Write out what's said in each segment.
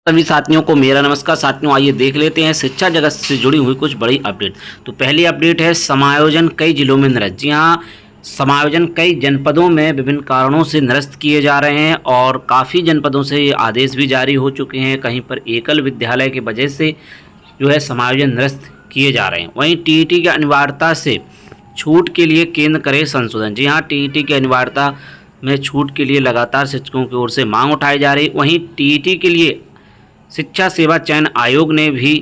सभी साथियों को मेरा नमस्कार। साथियों, आइए देख लेते हैं शिक्षा जगत से जुड़ी हुई कुछ बड़ी अपडेट। तो पहली अपडेट है समायोजन कई जिलों में निरस्त। जी हाँ, समायोजन कई जनपदों में विभिन्न कारणों से निरस्त किए जा रहे हैं और काफ़ी जनपदों से ये आदेश भी जारी हो चुके हैं। कहीं पर एकल विद्यालय की वजह से जो है समायोजन निरस्त किए जा रहे हैं। वहीं टीईटी की अनिवार्यता से छूट के लिए केंद्र करे संशोधन। जी हाँ, टीईटी की अनिवार्यता में छूट के लिए लगातार शिक्षकों की ओर से मांग उठाई जा रही। वहीं टीईटी के लिए शिक्षा सेवा चयन आयोग ने भी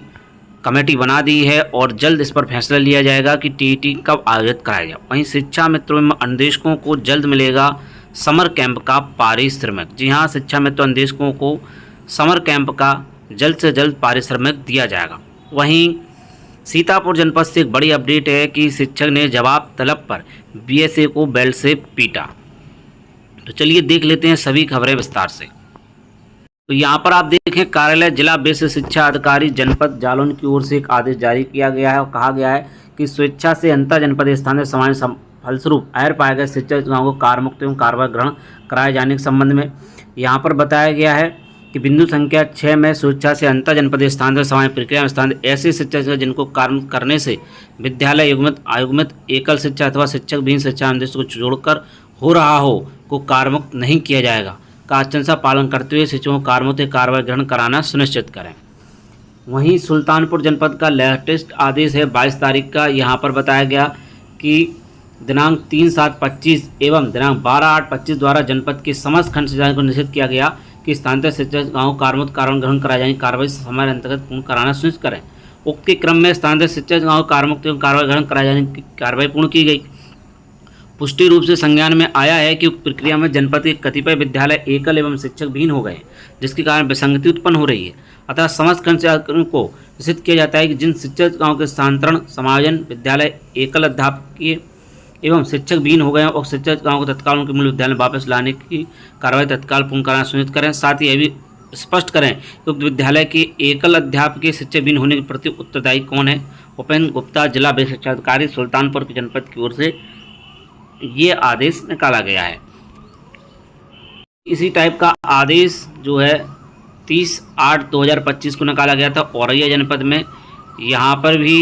कमेटी बना दी है और जल्द इस पर फैसला लिया जाएगा कि टीईटी कब आयोजित कराया जाए। वहीं शिक्षा मित्रों में अनुदेशकों को जल्द मिलेगा समर कैंप का पारिश्रमिक। जी हाँ, शिक्षा मित्र अनुदेशकों को समर कैंप का जल्द से जल्द पारिश्रमिक दिया जाएगा। वहीं सीतापुर जनपद से एक बड़ी अपडेट है कि शिक्षक ने जवाब तलब पर बीएसए को बेल्ट से पीटा। तो चलिए देख लेते हैं सभी खबरें विस्तार से। तो यहाँ पर आप देखें, कार्यालय जिला बेसिक शिक्षा अधिकारी जनपद जालौन की ओर से एक आदेश जारी किया गया है और कहा गया है कि स्वेच्छा से अंतर जनपदीय स्थानीय समाज फलस्वरूप अहर पाए गए शिक्षकों को कार्यमुक्त एवं कार्यभार ग्रहण कराए जाने के संबंध में यहाँ पर बताया गया है कि बिंदु संख्या 6 में स्वेच्छा से अंतर जनपदीय स्थानीय समाज प्रक्रिया में स्थान ऐसे शिक्षक जिनको कार्य करने से विद्यालय युग्मित आयुग्मित एकल शिक्षा अथवा शिक्षक विहीन शिक्षा अनुदेश को जोड़कर हो रहा हो को कार्यमुक्त नहीं किया जाएगा का आचरण पालन करते हुए शिक्षकों को कार्यमुक्त कार्रवाई ग्रहण कराना सुनिश्चित करें। वहीं सुल्तानपुर जनपद का लेटेस्ट आदेश है 22 तारीख का। यहाँ पर बताया गया कि दिनांक 3/7/25 एवं दिनांक 12/8/25 द्वारा जनपद के समस्त खंड शिक्षाधिकारी को निश्चित किया गया कि स्थानीय शिक्षक गाँव कार्यमुक्त कार्रवाई ग्रहण कराई जाएगी कार्रवाई समय अंतर्गत पूर्ण कराना सुनिश्चित करें। उक्त के क्रम में स्थानीय शिक्षक गाँव कार्यमुक्त एवं कार्रवाई ग्रहण कराई जाने की कार्रवाई पूर्ण की गई। पुष्टि रूप से संज्ञान में आया है कि उक्त प्रक्रिया में जनपद के कतिपय विद्यालय एकल एवं शिक्षक विहीन हो गए, जिसके कारण विसंगति उत्पन्न हो रही है। अतः समस्त खंड शिक्षकों को निश्चित किया जाता है कि जिन शिक्षकों के स्थानांतरण समायोजन विद्यालय एकल अध्यापकीय एवं शिक्षक विहीन हो गए हैं और शिक्षकों को तत्काल उनके मूल विद्यालय वापस लाने की कार्रवाई तत्काल पूर्ण कराना सुनिश्चित करें। साथ ही यह भी स्पष्ट करें कि उक्त विद्यालय के एकल अध्यापकीय शिक्षक विहीन होने के प्रति उत्तरदायी कौन है। उपेंद्र गुप्ता, जिला बेसिक शिक्षा अधिकारी, सुल्तानपुर की जनपद की ओर से ये आदेश निकाला गया है। इसी टाइप का आदेश जो है 30/8/2025 को निकाला गया था औरैया जनपद में। यहाँ पर भी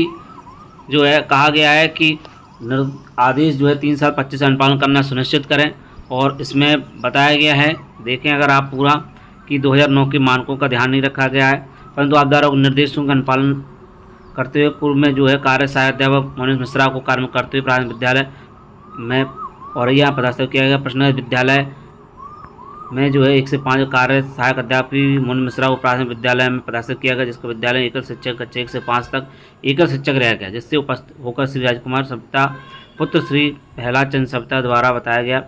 जो है कहा गया है कि आदेश जो है 3/7/25 से अनुपालन करना सुनिश्चित करें और इसमें बताया गया है, देखें अगर आप पूरा, कि 2009 के मानकों का ध्यान नहीं रखा गया है, परंतु आप द्वारा निर्देशों का अनुपालन करते हुए पूर्व में जो है कार्य सहायक अध्यापक मोनिश मिश्रा को कार्य करते हुए प्राथमिक विद्यालय में औरैया पदस्थ किया गया। प्रश्न विद्यालय में जो है 1 से 5 कार्य सहायक अध्यापक मोनिश मिश्रा को प्राथमिक विद्यालय में पदस्थ किया गया, जिसका विद्यालय एकल शिक्षक कक्षा 1 से 5 तक एकल शिक्षक रह गया, जिससे उपस्थित होकर श्री राजकुमार सप्ता पुत्र श्री प्रहलाद चंद्र सप्ता द्वारा बताया गया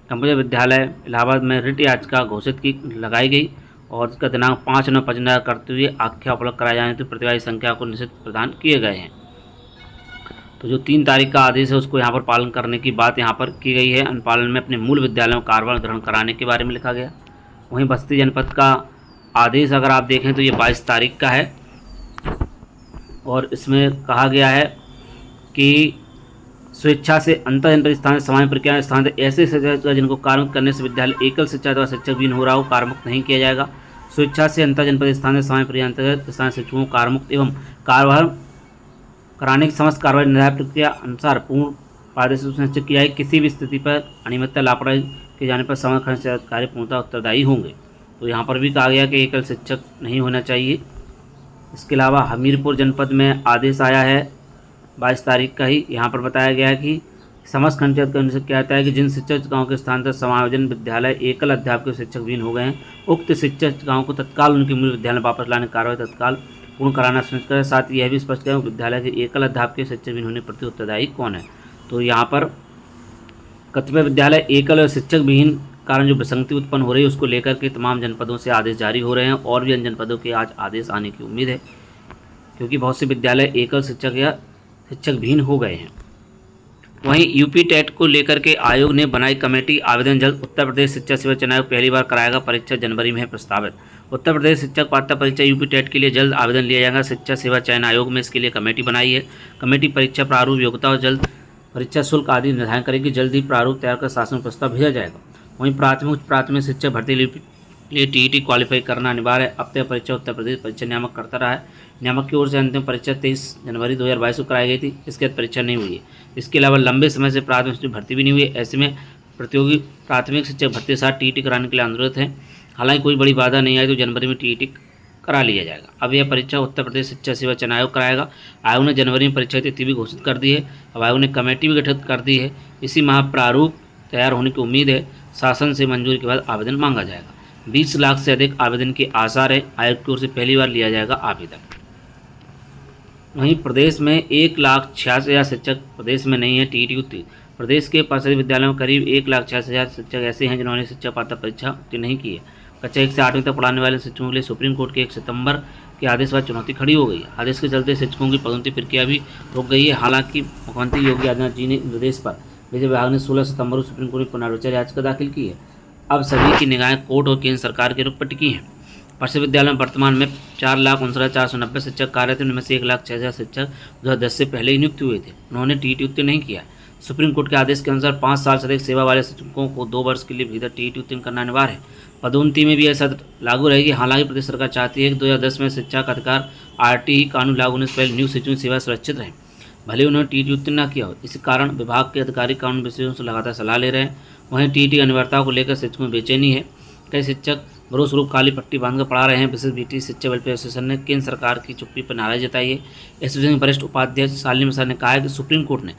कंप्यूटर विद्यालय इलाहाबाद में रिट याचिका घोषित की लगाई गई और इसका दिनांक 5/9/25 करते हुए आख्या उपलब्ध कराए जाने तो प्रतिवादी संख्या को निश्चित प्रदान किए गए हैं। तो जो 3 तारीख का आदेश है उसको यहाँ पर पालन करने की बात यहाँ पर की गई है। अनुपालन में अपने मूल विद्यालयों में कार्यभार ग्रहण कराने के बारे में लिखा गया। वहीं बस्ती जनपद का आदेश अगर आप देखें तो ये 22 तारीख का है और इसमें कहा गया है कि स्वेच्छा से अंतर जनपदीय स्थानीय समाज प्रक्रिया स्थान ऐसे शिक्षक जिनको कार्यमुक्त करने से विद्यालय एकल शिक्षा अथवा शिक्षक विहीन हो रहा हो कार्यमुक्त नहीं किया जाएगा। स्वेच्छा से अंतर जनपदीय स्थानीय समाज प्रक्रिया अंतर्गत स्थानीय शिक्षकों को कार्यमुक्त एवं कार्यभार कराने की समस्त कार्रवाई निर्धारित प्रक्रिया अनुसार पूर्ण पारदर्शी सुनिश्चित की जाए। किसी भी स्थिति पर अनियमितता लापरवाही के जाने पर समस्त खंड अधिकारी पूर्णतः उत्तरदायी होंगे। तो यहाँ पर भी कहा गया कि एकल शिक्षक नहीं होना चाहिए। इसके अलावा हमीरपुर जनपद में आदेश आया है 22 तारीख का ही। यहाँ पर बताया गया है कि समस्त खंड अधिकारी से क्या कहता है कि जिन शिक्षकों के स्थान पर समायोजन विद्यालय एकल अध्यापक शिक्षक विहीन हो गए हैं, उक्त शिक्षकों को तत्काल उनके मूल विद्यालय वापस लाने की कार्रवाई तत्काल पूर्ण कराना सुनिश्चित करें। साथ ही यह भी स्पष्ट करें विद्यालय के एकल अध्यापकीय शिक्षक विहीन होने प्रति उत्तरदायी कौन है। तो यहाँ पर कतिपय विद्यालय एकल और शिक्षक विहीन कारण जो विसंगति उत्पन्न हो रही है उसको लेकर के तमाम जनपदों से आदेश जारी हो रहे हैं और भी अन्य जनपदों के आज आदेश आने की उम्मीद है, क्योंकि बहुत से विद्यालय एकल शिक्षक या शिक्षक विहीन हो गए हैं। वहीं यूपी टेट को लेकर के आयोग ने बनाई कमेटी, आवेदन जल्द। उत्तर प्रदेश शिक्षा सेवा चयन आयोग पहली बार कराएगा परीक्षा, जनवरी में है प्रस्तावित। उत्तर प्रदेश शिक्षक पात्रता परीक्षा यूपी टेट के लिए जल्द आवेदन लिया जाएगा। शिक्षा सेवा चयन आयोग में इसके लिए कमेटी बनाई है। कमेटी परीक्षा प्रारूप, योग्यता और जल्द परीक्षा शुल्क आदि निर्धारण करेगी। जल्द ही प्रारूप तैयार कर शासन प्रस्ताव भेजा जाएगा। वहीं प्राथमिक उच्च प्राथमिक शिक्षक भर्ती के लिए टीईटी क्वालिफाई करना अनिवार्य है। अब तक परीक्षा उत्तर प्रदेश परीक्षा नियामक करता रहा है। नियामक की ओर से अंतिम परीक्षा 23 जनवरी 2022 को कराई गई थी। इसके बाद परीक्षा नहीं हुई है। इसके अलावा लंबे समय से प्राथमिक शिक्षक भर्ती भी नहीं हुई है। ऐसे में प्रतियोगी प्राथमिक शिक्षक भर्ती के साथ टीईटी कराने के लिए अनुरोध है। हालांकि कोई बड़ी बाधा नहीं आई तो जनवरी में टीईटी करा लिया जाएगा। अब यह परीक्षा उत्तर प्रदेश शिक्षा सेवा चयन आयोग कराएगा। आयोग ने जनवरी में परीक्षा की तिथि भी घोषित कर दी है। अब आयोग ने कमेटी भी गठित कर दी है। इसी माह प्रारूप तैयार होने की उम्मीद है। शासन से मंजूरी के बाद आवेदन मांगा जाएगा। 20 लाख से अधिक आवेदन के आसार है। आयोग की ओर से पहली बार लिया जाएगा आवेदन। वहीं प्रदेश में 1,86,000 शिक्षक प्रदेश में नहीं है टीईटी उत्तीर्ण। प्रदेश के सरकारी विद्यालयों में करीब 1,86,000 शिक्षक ऐसे हैं जिन्होंने शिक्षक पात्रता परीक्षा उत्तीर्ण नहीं की है। कक्षा 1 से 8वीं तक पढ़ाने वाले शिक्षकों के लिए सुप्रीम कोर्ट के 1 सितंबर के आदेश बाद चुनौती खड़ी हो गई है। आदेश के चलते शिक्षकों की पदोन्नति प्रक्रिया भी रुक गई है। हालांकि मुख्यमंत्री योगी आदित्यनाथ जी ने निर्देश पर विधि विभाग ने 16 सितंबर को सुप्रीम कोर्ट में पुनर्विचार याचिका दाखिल की है। अब सभी की निगाहें कोर्ट और केंद्र सरकार के रुख पर टिकी हैं। परिषद विद्यालय में वर्तमान में 4,59,490 शिक्षक कार्यरत हैं। उनमें से 1,06,000 शिक्षक 2010 से पहले ही नियुक्त हुए थे। उन्होंने टीईटी उत्तीर्ण नहीं किया। सुप्रीम कोर्ट के आदेश के अनुसार 5 साल से अधिक सेवा वाले शिक्षकों को 2 वर्ष के लिए भीतर टीईटी उत्तीर्ण करना अनिवार्य है। पदोन्नति में भी ऐसा लागू रहेगी। हालांकि प्रदेश सरकार चाहती है कि 2010 में शिक्षा का अधिकार आरटीई कानून लागू होने से पहले नियुक्त शिक्षकों की सेवा सुरक्षित रहे, भले उन्होंने टीईटी उत्तीर्ण न किया हो। इसी कारण विभाग के अधिकारी कानून विशेषज्ञों से लगातार सलाह ले रहे हैं। वहीं टीईटी अनिवार्यता को लेकर शिक्षकों में बेचैनी है। कई शिक्षक भरोस रूप काली पट्टी बांधकर पढ़ा रहे हैं। विशेष बीटी शिक्षा वेलफेयर एसोसिएशन ने केंद्र सरकार की चुप्पी पर नाराजगी जताई है। एसोसिएशन के वरिष्ठ उपाध्यक्ष शालिनी मिश्रा ने कहा है कि सुप्रीम कोर्ट ने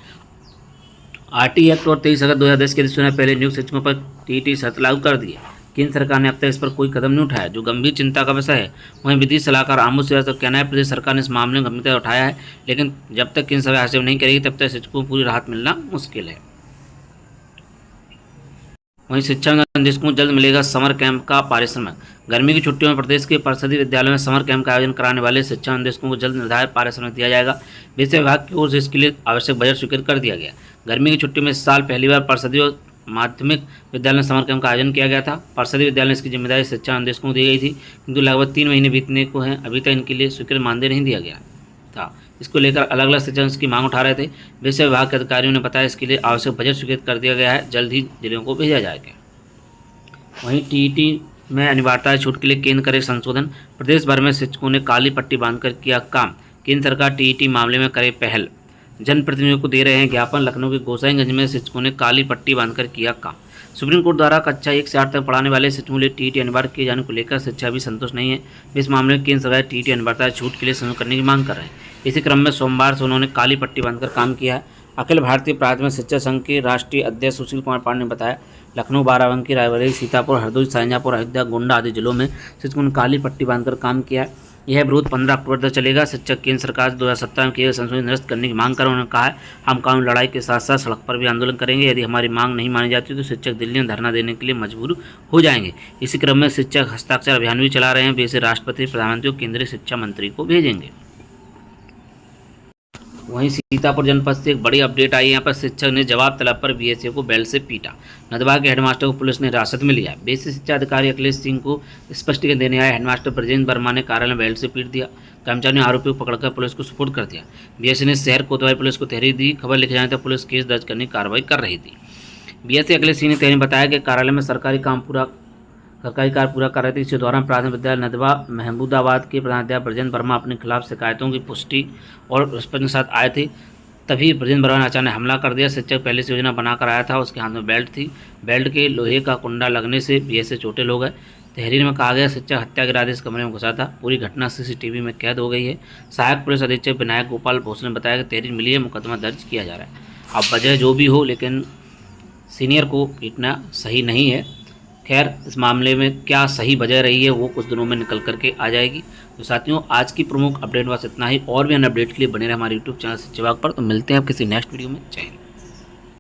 आरटीई एक्ट और 23 अगस्त 2010 के अधिसूचना पहले नियुक्त शिक्षकों पर टीईटी शर्त लागू कर दी है। केंद्र सरकार ने अब तक इस पर कोई कदम नहीं उठाया, जो गंभीर चिंता का विषय है। वहीं विधि सलाहकार आमोद श्रीवास्तव का कहना है प्रदेश सरकार ने इस मामले में गंभीरता उठाया है, लेकिन जब तक केंद्र सरकार हस्तक्षेप नहीं करेगी तब तक शिक्षकों को पूरी राहत मिलना मुश्किल है। वहीं शिक्षा निदेशकों को जल्द मिलेगा समर कैंप का पारिश्रमिक। गर्मी की छुट्टियों में प्रदेश के परिषदीय विद्यालयों में समर कैंप का आयोजन कराने वाले शिक्षा निदेशकों को जल्द निर्धारित पारिश्रमिक दिया जाएगा। वित्त विभाग की ओर से इसके लिए आवश्यक बजट स्वीकृत कर दिया गया। गर्मी की छुट्टी में इस साल पहली बार परिषदीय और माध्यमिक विद्यालय में समर कैंप का आयोजन किया गया था। परिषदीय विद्यालय में इसकी जिम्मेदारी शिक्षा निदेशकों को दी गई थी, किंतु लगभग 3 महीने बीतने को हैं, अभी तक इनके लिए स्वीकृत मानदेय नहीं दिया गया था। इसको लेकर अलग अलग शिक्षक इसकी मांग उठा रहे थे। वित्त विभाग के अधिकारियों ने बताया इसके लिए आवश्यक बजट स्वीकृत कर दिया गया है, जल्द ही जिलों को भेजा जाएगा। वहीं टीईटी में अनिवार्यता छूट के लिए केंद्र करे संशोधन। प्रदेश भर में शिक्षकों ने काली पट्टी बांधकर किया काम। केंद्र सरकार टीईटी मामले में करे पहल। जनप्रतिनिधियों को दे रहे हैं ज्ञापन। लखनऊ के गोसाईगंज में शिक्षकों ने काली पट्टी बांधकर किया काम। सुप्रीम कोर्ट द्वारा कक्षा 1 से 8 तक पढ़ाने वाले शिक्षकों के लिए टीईटी अनिवार्य किए जाने को लेकर शिक्षा भी संतुष्ट नहीं है। इस मामले में केंद्र सरकार टीईटी अनिवार्यता छूट के लिए संशोधन करने की मांग कर रहे हैं। इसी क्रम में सोमवार से उन्होंने काली पट्टी बांधकर काम किया है। अखिल भारतीय प्राथमिक शिक्षा संघ के राष्ट्रीय अध्यक्ष सुशील कुमार पांडे ने बताया, लखनऊ, बाराबंकी, रायबरेली, सीतापुर, हरदोई, शाहजहांपुर, अयोध्या, गोंडा आदि जिलों में शिक्षकों ने काली पट्टी बांधकर काम किया है। यह विरोध 15 अक्टूबर तक चलेगा। शिक्षक केंद्र सरकार 2017 में किए गए संशोधन निरस्त करने की मांग कर उन्होंने कहा है, हम कानून लड़ाई के साथ साथ सड़क पर भी आंदोलन करेंगे। यदि हमारी मांग नहीं मानी जाती तो शिक्षक दिल्ली में धरना देने के लिए मजबूर हो जाएंगे। इसी क्रम में शिक्षक हस्ताक्षर अभियान भी चला रहे हैं। वे इसे राष्ट्रपति, प्रधानमंत्री और केंद्रीय शिक्षा मंत्री को भेजेंगे। वहीं सीतापुर जनपद से एक बड़ी अपडेट आई है। यहाँ पर शिक्षक ने जवाब तलब पर बीएसए को बेल्ट से पीटा। नदवा के हेडमास्टर को पुलिस ने हिरासत में लिया। बेसिक शिक्षा अधिकारी अखिलेश सिंह को स्पष्टीकरण देने आए हेडमास्टर ब्रजेंद्र वर्मा ने कार्यालय में बेल्ट से पीट दिया। कर्मचारियों ने आरोपी को पकड़कर पुलिस को सुपुर्द कर दिया। बीएसए ने शहर कोतवाली पुलिस को तहरीर दी। खबर लिखे जाने तक पुलिस केस दर्ज करने की कार्रवाई कर रही थी। बीएसए अखिलेश सिंह ने तहरीर बताया कि कार्यालय में सरकारी कार्य पूरा कर रहे थे। इसी दौरान प्राथमिक विद्यालय नदवा महमूदाबाद के प्रधानाध्यापक ब्रजेंद्र वर्मा अपने खिलाफ शिकायतों की पुष्टि और रिश्वत के साथ आए थे। तभी ब्रजेंद्र वर्मा ने अचानक हमला कर दिया। शिक्षक पहले से योजना बनाकर आया था। उसके हाथ में बेल्ट थी। बेल्ट के लोहे का कुंडा लगने से बीएसए चोटिल हो गए। तहरीर में कहा गया शिक्षक हत्या के इरादे से कमरे में घुसा था। पूरी घटना सीसीटीवी में कैद हो गई है। सहायक पुलिस अधीक्षक विनायक गोपाल भोसले ने बताया कि तहरीर मिली है, मुकदमा दर्ज किया जा रहा है। अब वजह जो भी हो, लेकिन सीनियर को पीटना सही नहीं है। खैर, इस मामले में क्या सही वजह रही है वो कुछ दिनों में निकल करके आ जाएगी। तो साथियों, आज की प्रमुख अपडेट बस इतना ही। और भी अन्य अपडेट के लिए बने रहे हमारे यूट्यूब चैनल शिक्षा विभाग पर। तो मिलते हैं आप किसी नेक्स्ट वीडियो में। जय हिंद।